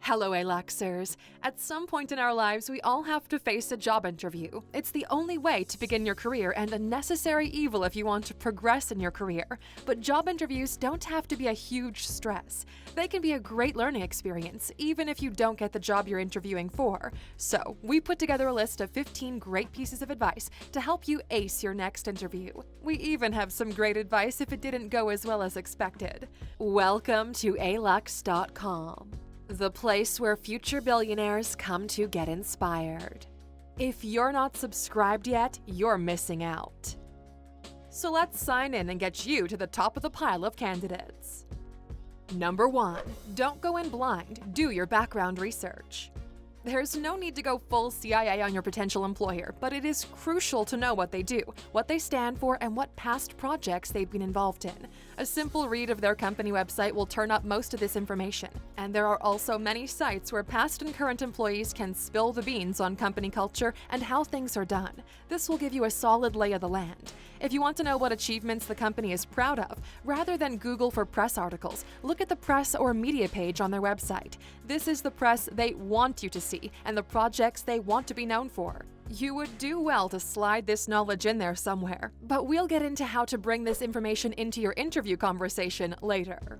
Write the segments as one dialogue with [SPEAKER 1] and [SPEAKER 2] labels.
[SPEAKER 1] Hello, Aluxers. At some point in our lives, we all have to face a job interview. It's the only way to begin your career and a necessary evil if you want to progress in your career. But job interviews don't have to be a huge stress. They can be a great learning experience, even if you don't get the job you're interviewing for. So, we put together a list of 15 great pieces of advice to help you ace your next interview. We even have some great advice if it didn't go as well as expected. Welcome to Alux.com. The place where future billionaires come to get inspired. If you're not subscribed yet, you're missing out. So let's sign in and get you to the top of the pile of candidates. Number 1. Don't go in blind. Do your background research. There's no need to go full CIA on your potential employer, but it is crucial to know what they do, what they stand for, and what past projects they've been involved in. A simple read of their company website will turn up most of this information. And there are also many sites where past and current employees can spill the beans on company culture and how things are done. This will give you a solid lay of the land. If you want to know what achievements the company is proud of, rather than Google for press articles, look at the press or media page on their website. This is the press they want you to see and the projects they want to be known for. You would do well to slide this knowledge in there somewhere, but we'll get into how to bring this information into your interview conversation later.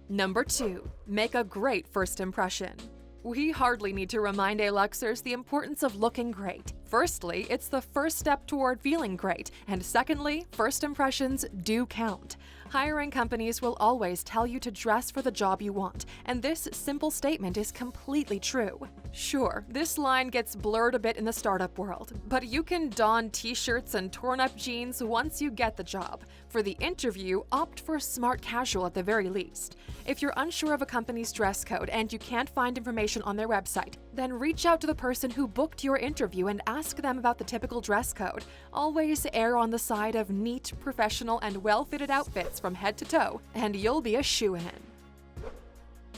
[SPEAKER 1] Number 2. Make a great first impression. We hardly need to remind Aluxers the importance of looking great. Firstly, it's the first step toward feeling great, and secondly, first impressions do count. Hiring companies will always tell you to dress for the job you want, and this simple statement is completely true. Sure, this line gets blurred a bit in the startup world, but you can don t-shirts and torn-up jeans once you get the job. For the interview, opt for smart casual at the very least. If you're unsure of a company's dress code and you can't find information on their website, then reach out to the person who booked your interview and ask them about the typical dress code. Always err on the side of neat, professional, and well-fitted outfits from head to toe, and you'll be a shoo-in.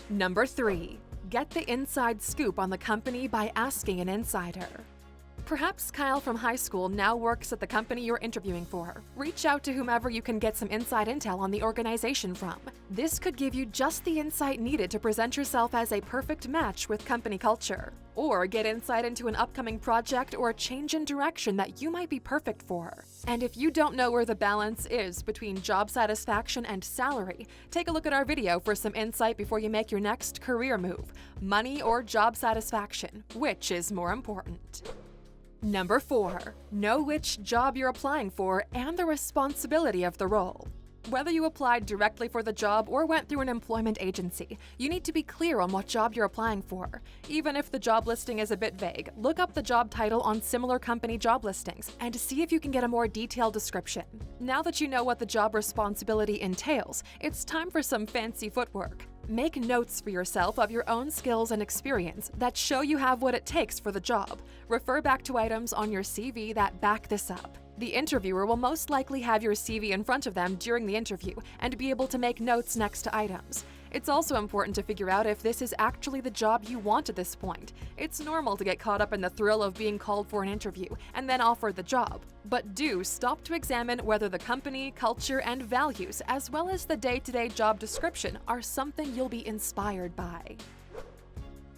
[SPEAKER 1] Number 3. Get the inside scoop on the company by asking an insider. Perhaps Kyle from high school now works at the company you're interviewing for. Reach out to whomever you can get some inside intel on the organization from. This could give you just the insight needed to present yourself as a perfect match with company culture. Or get insight into an upcoming project or a change in direction that you might be perfect for. And if you don't know where the balance is between job satisfaction and salary, take a look at our video for some insight before you make your next career move. Money or job satisfaction, which is more important? Number 4. Know which job you're applying for and the responsibility of the role. Whether you applied directly for the job or went through an employment agency, you need to be clear on what job you're applying for. Even if the job listing is a bit vague, look up the job title on similar company job listings and see if you can get a more detailed description. Now that you know what the job responsibility entails, it's time for some fancy footwork. Make notes for yourself of your own skills and experience that show you have what it takes for the job. Refer back to items on your CV that back this up. The interviewer will most likely have your CV in front of them during the interview and be able to make notes next to items. It's also important to figure out if this is actually the job you want at this point. It's normal to get caught up in the thrill of being called for an interview and then offered the job. But do stop to examine whether the company, culture, and values, as well as the day-to-day job description, are something you'll be inspired by.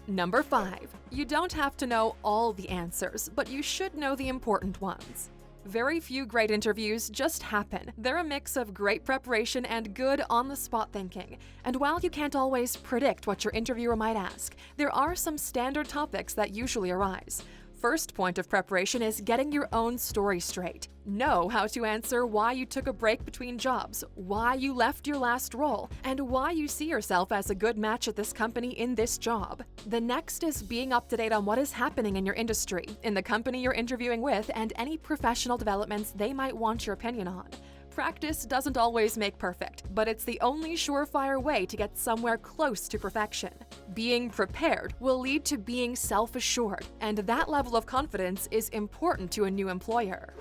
[SPEAKER 1] Number 5. You don't have to know all the answers, but you should know the important ones. Very few great interviews just happen. They're a mix of great preparation and good on-the-spot thinking. And while you can't always predict what your interviewer might ask, there are some standard topics that usually arise. First point of preparation is getting your own story straight. Know how to answer why you took a break between jobs, why you left your last role, and why you see yourself as a good match at this company in this job. The next is being up to date on what is happening in your industry, in the company you're interviewing with, and any professional developments they might want your opinion on. Practice doesn't always make perfect, but it's the only surefire way to get somewhere close to perfection. Being prepared will lead to being self-assured, and that level of confidence is important to a new employer.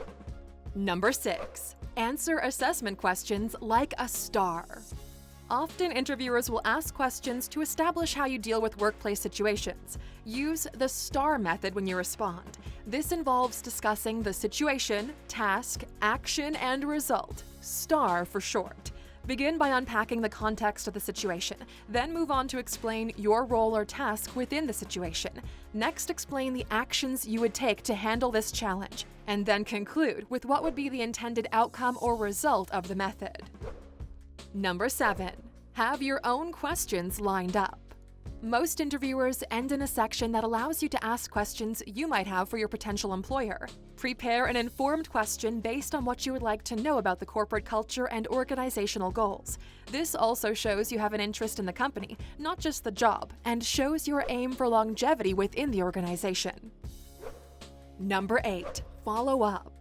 [SPEAKER 1] Number 6. Answer assessment questions like a star. Often, interviewers will ask questions to establish how you deal with workplace situations. Use the STAR method when you respond. This involves discussing the situation, task, action, and result. STAR for short. Begin by unpacking the context of the situation, then move on to explain your role or task within the situation. Next, explain the actions you would take to handle this challenge, and then conclude with what would be the intended outcome or result of the method. Number 7. Have your own questions lined up. Most interviewers end in a section that allows you to ask questions you might have for your potential employer. Prepare an informed question based on what you would like to know about the corporate culture and organizational goals. This also shows you have an interest in the company, not just the job, and shows your aim for longevity within the organization. Number 8. Follow up.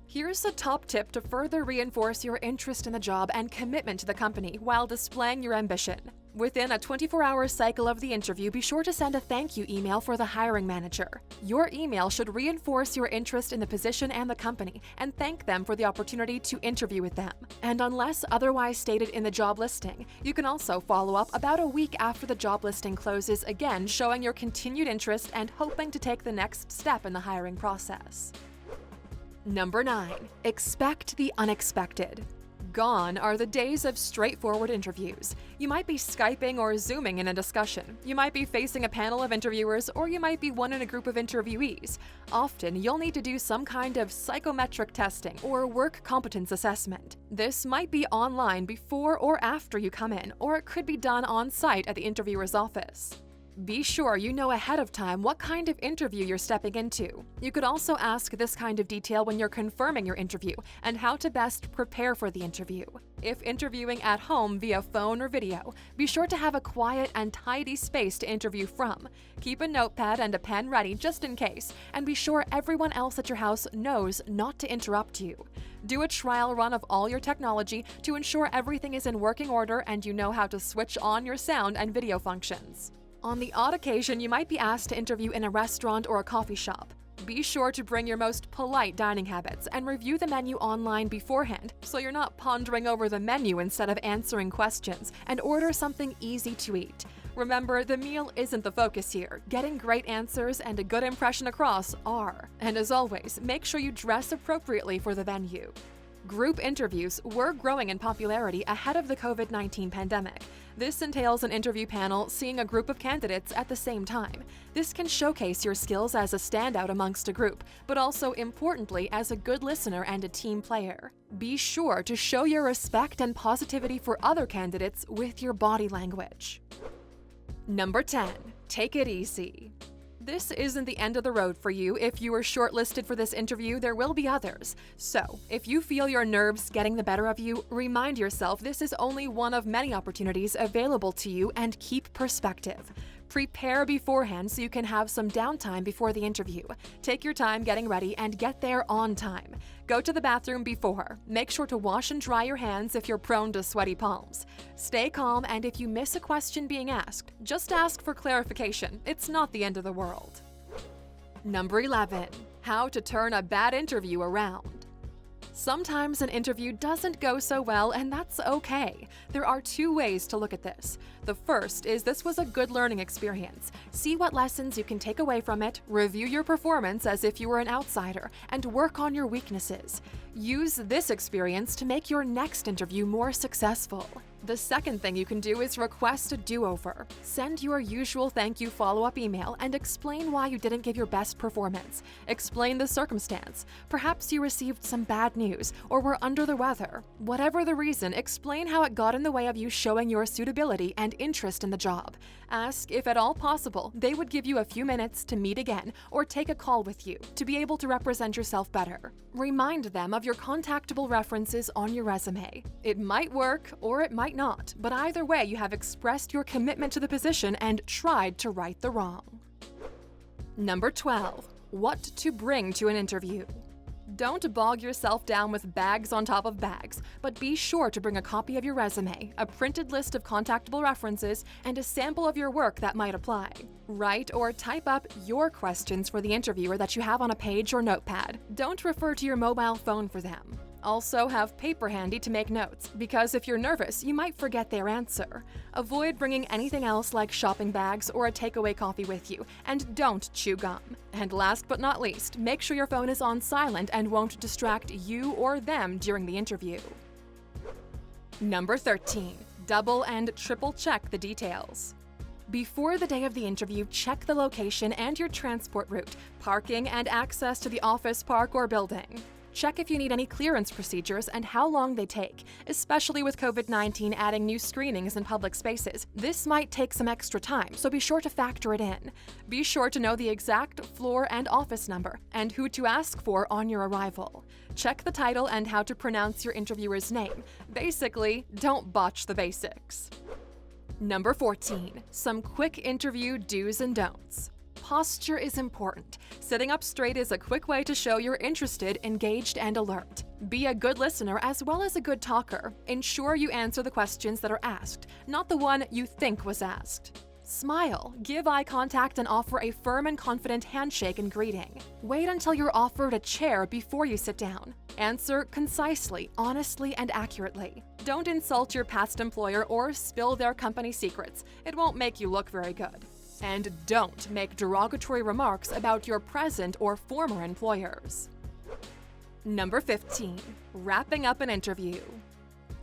[SPEAKER 1] Here's a top tip to further reinforce your interest in the job and commitment to the company while displaying your ambition. Within a 24-hour cycle of the interview, be sure to send a thank you email for the hiring manager. Your email should reinforce your interest in the position and the company and thank them for the opportunity to interview with them. And unless otherwise stated in the job listing, you can also follow up about a week after the job listing closes, again showing your continued interest and hoping to take the next step in the hiring process. Number 9. Expect the unexpected. Gone are the days of straightforward interviews. You might be Skyping or Zooming in a discussion. You might be facing a panel of interviewers, or you might be one in a group of interviewees. Often, you'll need to do some kind of psychometric testing or work competence assessment. This might be online before or after you come in, or it could be done on-site at the interviewer's office. Be sure you know ahead of time what kind of interview you're stepping into. You could also ask this kind of detail when you're confirming your interview and how to best prepare for the interview. If interviewing at home via phone or video, be sure to have a quiet and tidy space to interview from. Keep a notepad and a pen ready just in case, and be sure everyone else at your house knows not to interrupt you. Do a trial run of all your technology to ensure everything is in working order and you know how to switch on your sound and video functions. On the odd occasion, you might be asked to interview in a restaurant or a coffee shop. Be sure to bring your most polite dining habits and review the menu online beforehand so you're not pondering over the menu instead of answering questions, and order something easy to eat. Remember, the meal isn't the focus here. Getting great answers and a good impression across are. And as always, make sure you dress appropriately for the venue. Group interviews were growing in popularity ahead of the COVID-19 pandemic. This entails an interview panel seeing a group of candidates at the same time. This can showcase your skills as a standout amongst a group, but also importantly as a good listener and a team player. Be sure to show your respect and positivity for other candidates with your body language. Number 10. Take it easy. This isn't the end of the road for you. If you were shortlisted for this interview, there will be others. So, if you feel your nerves getting the better of you, remind yourself this is only one of many opportunities available to you and keep perspective. Prepare beforehand so you can have some downtime before the interview. Take your time getting ready and get there on time. Go to the bathroom before. Make sure to wash and dry your hands if you're prone to sweaty palms. Stay calm, and if you miss a question being asked, just ask for clarification. It's not the end of the world. Number 11. How to turn a bad interview around. Sometimes an interview doesn't go so well, and that's okay. There are two ways to look at this. The first is this was a good learning experience. See what lessons you can take away from it, review your performance as if you were an outsider, and work on your weaknesses. Use this experience to make your next interview more successful. The second thing you can do is request a do-over. Send your usual thank you follow-up email and explain why you didn't give your best performance. Explain the circumstance. Perhaps you received some bad news or were under the weather. Whatever the reason, explain how it got in the way of you showing your suitability and interest in the job. Ask if at all possible they would give you a few minutes to meet again or take a call with you to be able to represent yourself better. Remind them of your contactable references on your resume. It might work or it might not, but either way you have expressed your commitment to the position and tried to right the wrong. Number 12. What to bring to an interview. Don't bog yourself down with bags on top of bags, but be sure to bring a copy of your resume, a printed list of contactable references, and a sample of your work that might apply. Write or type up your questions for the interviewer that you have on a page or notepad. Don't refer to your mobile phone for them. Also, have paper handy to make notes, because if you're nervous, you might forget their answer. Avoid bringing anything else like shopping bags or a takeaway coffee with you, and don't chew gum. And last but not least, make sure your phone is on silent and won't distract you or them during the interview. Number 13. Double and triple check the details. Before the day of the interview, check the location and your transport route, parking, and access to the office, park, or building. Check if you need any clearance procedures and how long they take, especially with COVID-19 adding new screenings in public spaces. This might take some extra time, so be sure to factor it in. Be sure to know the exact floor and office number and who to ask for on your arrival. Check the title and how to pronounce your interviewer's name. Basically, don't botch the basics. Number 14. Some quick interview do's and don'ts. Posture is important. Sitting up straight is a quick way to show you're interested, engaged, and alert. Be a good listener as well as a good talker. Ensure you answer the questions that are asked, not the one you think was asked. Smile, give eye contact, and offer a firm and confident handshake and greeting. Wait until you're offered a chair before you sit down. Answer concisely, honestly, and accurately. Don't insult your past employer or spill their company secrets. It won't make you look very good. And don't make derogatory remarks about your present or former employers. Number 15. Wrapping up an interview.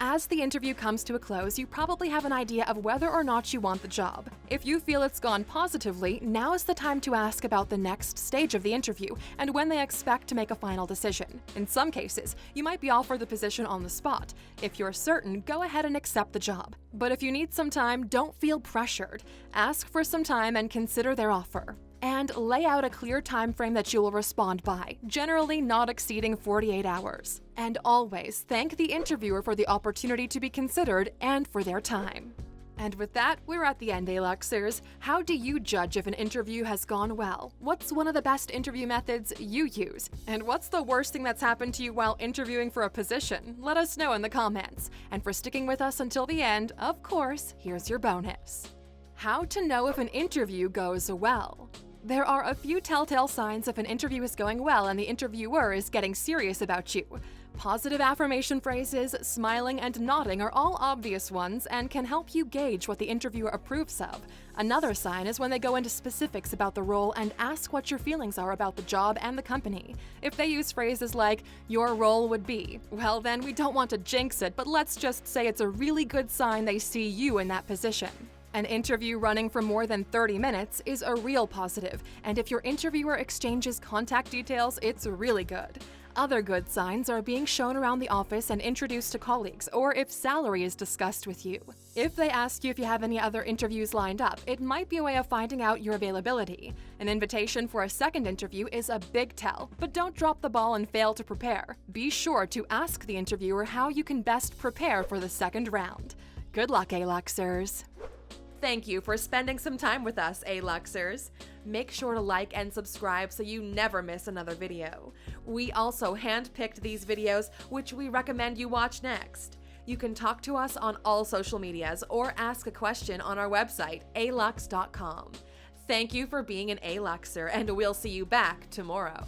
[SPEAKER 1] As the interview comes to a close, you probably have an idea of whether or not you want the job. If you feel it's gone positively, now is the time to ask about the next stage of the interview and when they expect to make a final decision. In some cases, you might be offered the position on the spot. If you're certain, go ahead and accept the job. But if you need some time, don't feel pressured. Ask for some time and consider their offer. And lay out a clear time frame that you will respond by, generally not exceeding 48 hours. And always thank the interviewer for the opportunity to be considered and for their time. And with that, we're at the end, Aluxers. How do you judge if an interview has gone well? What's one of the best interview methods you use? And what's the worst thing that's happened to you while interviewing for a position? Let us know in the comments. And for sticking with us until the end, of course, here's your bonus. How to know if an interview goes well. There are a few telltale signs if an interview is going well and the interviewer is getting serious about you. Positive affirmation phrases, smiling, and nodding are all obvious ones and can help you gauge what the interviewer approves of. Another sign is when they go into specifics about the role and ask what your feelings are about the job and the company. If they use phrases like, "your role would be," well then we don't want to jinx it, but let's just say it's a really good sign they see you in that position. An interview running for more than 30 minutes is a real positive, and if your interviewer exchanges contact details, it's really good. Other good signs are being shown around the office and introduced to colleagues, or if salary is discussed with you. If they ask you if you have any other interviews lined up, it might be a way of finding out your availability. An invitation for a second interview is a big tell, but don't drop the ball and fail to prepare. Be sure to ask the interviewer how you can best prepare for the second round. Good luck, Aluxers! Thank you for spending some time with us, Aluxers. Make sure to like and subscribe so you never miss another video. We also handpicked these videos, which we recommend you watch next. You can talk to us on all social medias or ask a question on our website, Alux.com. Thank you for being an Aluxer, and we'll see you back tomorrow.